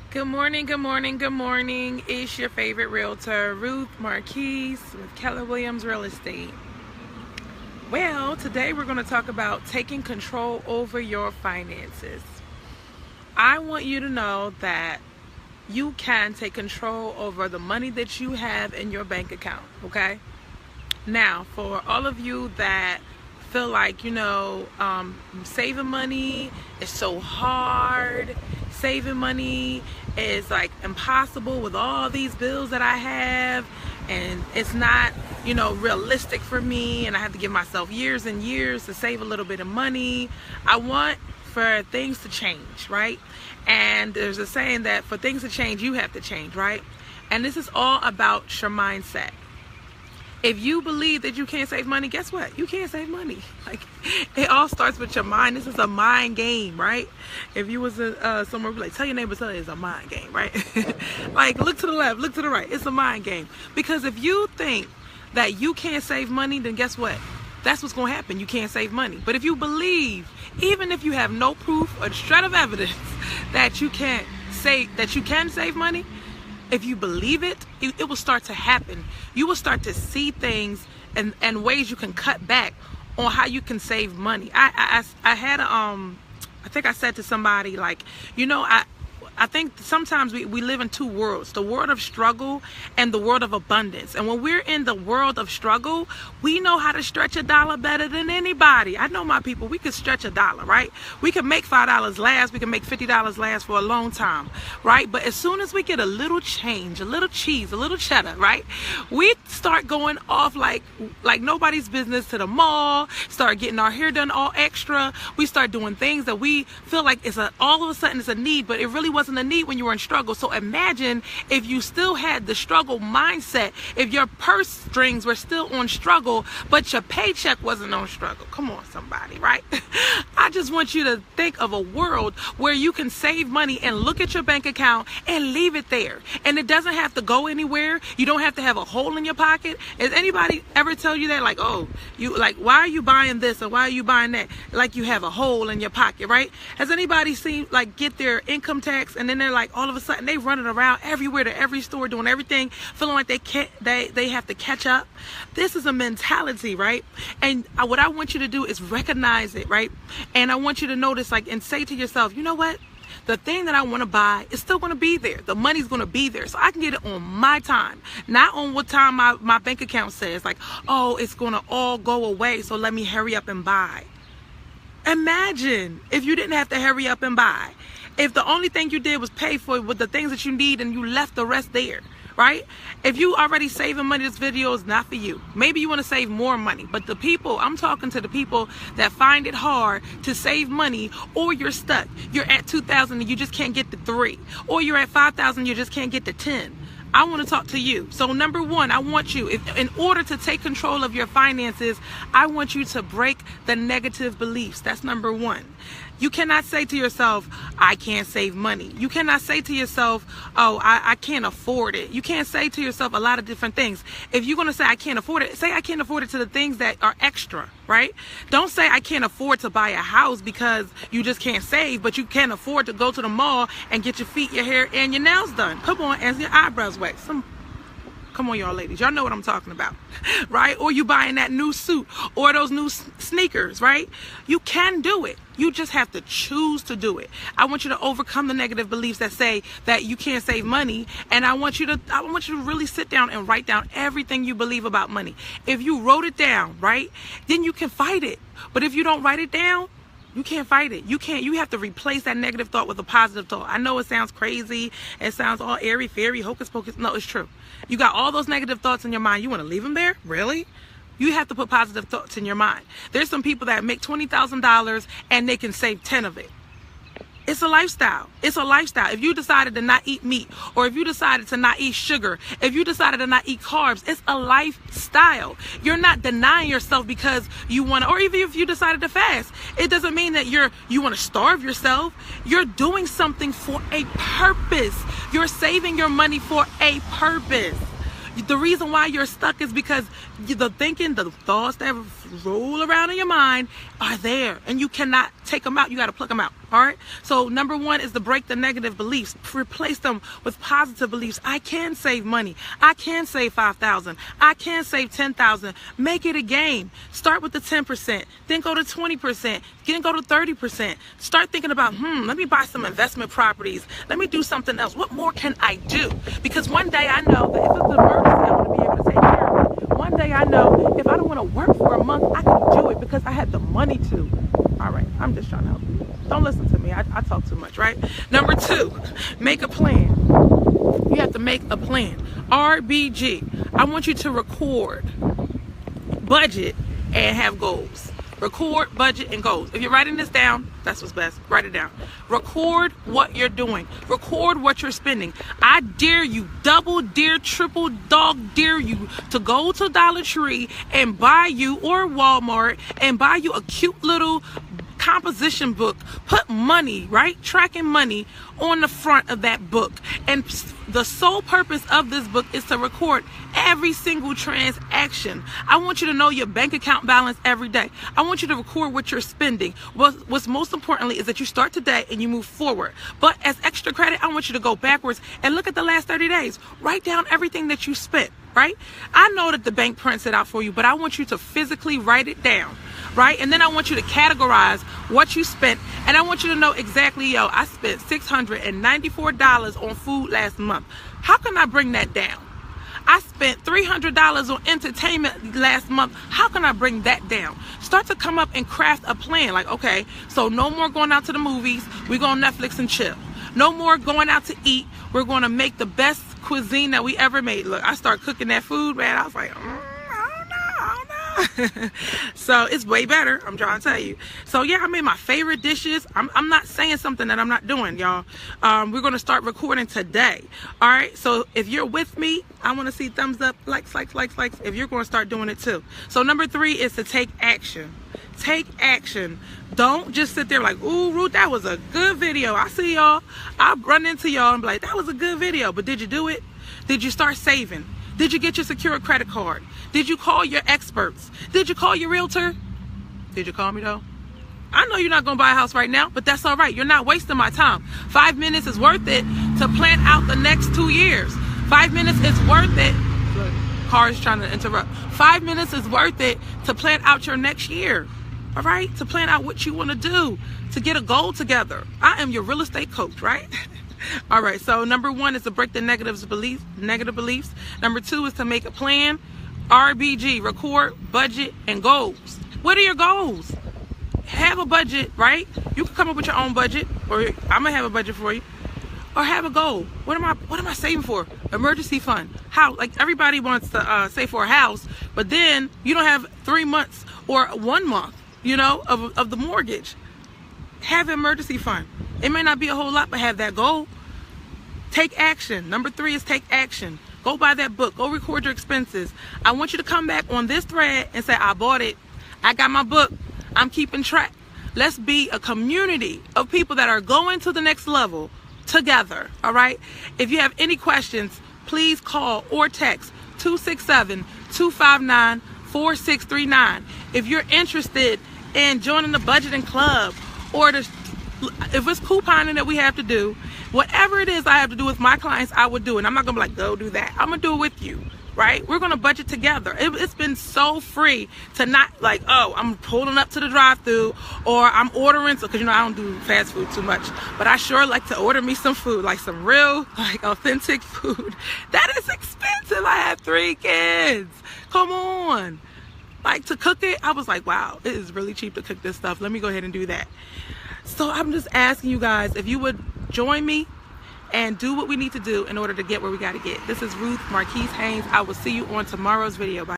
Good morning, good morning, good morning. It's your favorite realtor, Ruth Marquise with Keller Williams Real Estate. Well, today we're going to talk about taking control over your finances. I want you to know that you can take control over the money that you have in your bank account, okay? Now, for all of you that feel like, saving money is so hard, saving money is like impossible with all these bills that I have, and it's not, realistic for me, and I have to give myself years and years to save a little bit of money. I want for things to change, right? And there's a saying that for things to change, you have to change, right? And this is all about your mindset. If you believe that you can't save money, guess what? You can't save money. Like, it all starts with your mind. This is a mind game, right? If you was somewhere, like, tell your neighbor, it's a mind game, right? Like, look to the left, look to the right. It's a mind game. Because if you think that you can't save money, then guess what? That's what's going to happen. You can't save money. But if you believe, even if you have no proof or shred of evidence that you can save money, if you believe it, it will start to happen. You will start to see things and ways you can cut back on how you can save money. I had I think I said to somebody, like, I think sometimes we live in two worlds, the world of struggle and the world of abundance. And when we're in the world of struggle, we know how to stretch a dollar better than anybody. I know my people, we could stretch a dollar, right? We can make $5 last, we can make $50 last for a long time, right? But as soon as we get a little change, a little cheese, a little cheddar, right? We start going off like nobody's business to the mall, start getting our hair done all extra. We start doing things that we feel like all of a sudden it's a need, but it really wasn't a need when you were in struggle. So imagine if you still had the struggle mindset, if your purse strings were still on struggle, but your paycheck wasn't on struggle. Come on, somebody, right? I just want you to think of a world where you can save money and look at your bank account and leave it there. And it doesn't have to go anywhere. You don't have to have a hole in your pocket. Has anybody ever tell you that? Like, oh, why are you buying this or why are you buying that? Like you have a hole in your pocket, right? Has anybody seen, like, get their income tax and then they're like, all of a sudden they running around everywhere to every store doing everything, feeling like they have to catch up? This is a mentality, right? And what I want you to do is recognize it, right? And I want you to notice, like, and say to yourself, you know what? The thing that I want to buy is still going to be there. The money's going to be there. So I can get it on my time, not on what time my bank account says, like, oh, it's going to all go away, so let me hurry up and buy. Imagine if you didn't have to hurry up and buy. If the only thing you did was pay for it with the things that you need and you left the rest there, right? If you already saving money, this video is not for you. Maybe you want to save more money, but I'm talking to the people that find it hard to save money, or you're stuck. You're at 2,000 and you just can't get to 3, or you're at 5,000, you just can't get to 10. I want to talk to you. So number one, I want you, in order to take control of your finances, I want you to break the negative beliefs. That's number one. You cannot say to yourself, I can't save money. You cannot say to yourself, oh, I can't afford it. You can't say to yourself a lot of different things. If you're going to say I can't afford it, say I can't afford it to the things that are extra, right? Don't say I can't afford to buy a house because you just can't save, but you can't afford to go to the mall and get your feet, your hair, and your nails done. Come on, and your eyebrows waxed. Come on, y'all ladies. Y'all know what I'm talking about, right? Or you buying that new suit or those new sneakers, right? You can do it. You just have to choose to do it. I want you to overcome the negative beliefs that say that you can't save money. And I want you to really sit down and write down everything you believe about money. If you wrote it down, right, then you can fight it. But if you don't write it down, you can't fight it. You have to replace that negative thought with a positive thought. I know it sounds crazy. It sounds all airy, fairy, hocus pocus. No, it's true. You got all those negative thoughts in your mind. You want to leave them there? Really? You have to put positive thoughts in your mind. There's some people that make $20,000 and they can save 10 of it. It's a lifestyle. It's a lifestyle. If you decided to not eat meat, or if you decided to not eat sugar, if you decided to not eat carbs, it's a lifestyle. You're not denying yourself because you want to, or even if you decided to fast, it doesn't mean that you want to starve yourself. You're doing something for a purpose. You're saving your money for a purpose. The reason why you're stuck is because the thinking, the thoughts that roll around in your mind are there, and you cannot take them out. You got to pluck them out. All right. So number one is to break the negative beliefs. Replace them with positive beliefs. I can save money. I can save $5,000. I can save $10,000. Make it a game. Start with the 10%. Then go to 20%. Then go to 30%. Start thinking about, let me buy some investment properties. Let me do something else. What more can I do? Because one day I know that if it's an emergency, I want to be able to take care of it. One day I know if I don't want to work for a month, I can do it because I have the money to. All right, I'm just trying to help you. Don't listen to me. I talk too much, right? Number two, make a plan. You have to make a plan. RBG. I want you to record, budget, and have goals. Record, budget, and goals. If you're writing this down, that's what's best. Write it down. Record what you're doing. Record what you're spending. I dare you, double dare, triple dog dare you to go to Dollar Tree and buy you, or Walmart, and buy you a cute little composition book. Put money, right? Tracking money on the front of that book. And the sole purpose of this book is to record every single transaction. I want you to know your bank account balance every day. I want you to record what you're spending. What's most importantly is that you start today and you move forward. But as extra credit, I want you to go backwards and look at the last 30 days. Write down everything that you spent, right? I know that the bank prints it out for you, but I want you to physically write it down. Right? And then I want you to categorize what you spent. And I want you to know exactly, I spent $694 on food last month. How can I bring that down? I spent $300 on entertainment last month. How can I bring that down? Start to come up and craft a plan. Like, okay, so no more going out to the movies. We go on Netflix and chill. No more going out to eat. We're going to make the best cuisine that we ever made. Look, I started cooking that food, man. I was like, so it's way better, I'm trying to tell you. So yeah, I made my favorite dishes. I'm not saying something that I'm not doing, y'all. We're going to start recording today. All right, so if you're with me, I want to see thumbs up, likes if you're going to start doing it too. So number 3 is to take action. Take action. Don't just sit there like, ooh, Ruth, that was a good video. I see y'all. I run into y'all and be like, that was a good video, but did you do it? Did you start saving? Did you get your secure credit card? Did you call your experts? Did you call your realtor? Did you call me though? I know you're not going to buy a house right now, but that's all right. You're not wasting my time. 5 minutes is worth it to plan out the next 2 years. 5 minutes is worth it. Look, car is trying to interrupt. 5 minutes is worth it to plan out your next year. All right? To plan out what you want to do, to get a goal together. I am your real estate coach, right? All right, so number 1 is to break the negative beliefs. Number 2 is to make a plan. RBG, record, budget, and goals. What are your goals? Have a budget, right? You can come up with your own budget, or I'm gonna have a budget for you. Or have a goal. What am I saving for? Emergency fund. How? Like everybody wants to save for a house, but then you don't have 3 months or 1 month, of the mortgage. Have an emergency fund. It may not be a whole lot, but have that goal. Take action. Number 3 is take action. Go buy that book. Go record your expenses. I want you to come back on this thread and say, I bought it. I got my book. I'm keeping track. Let's be a community of people that are going to the next level together. All right? If you have any questions, please call or text 267-259-4639. If you're interested in joining the budgeting club, or if it's couponing that we have to do, whatever it is I have to do with my clients, I would do it. I'm not going to be like, go do that. I'm going to do it with you, right? We're going to budget together. It's been so free to not like, oh, I'm pulling up to the drive-thru, or I'm ordering, because I don't do fast food too much, but I sure like to order me some food, like some real, like authentic food. That is expensive. I have 3 kids. Come on. Like, to cook it, I was like, wow, it is really cheap to cook this stuff. Let me go ahead and do that. So I'm just asking you guys if you would join me and do what we need to do in order to get where we got to get. This is Ruth Marquise Haynes. I will see you on tomorrow's video. Bye.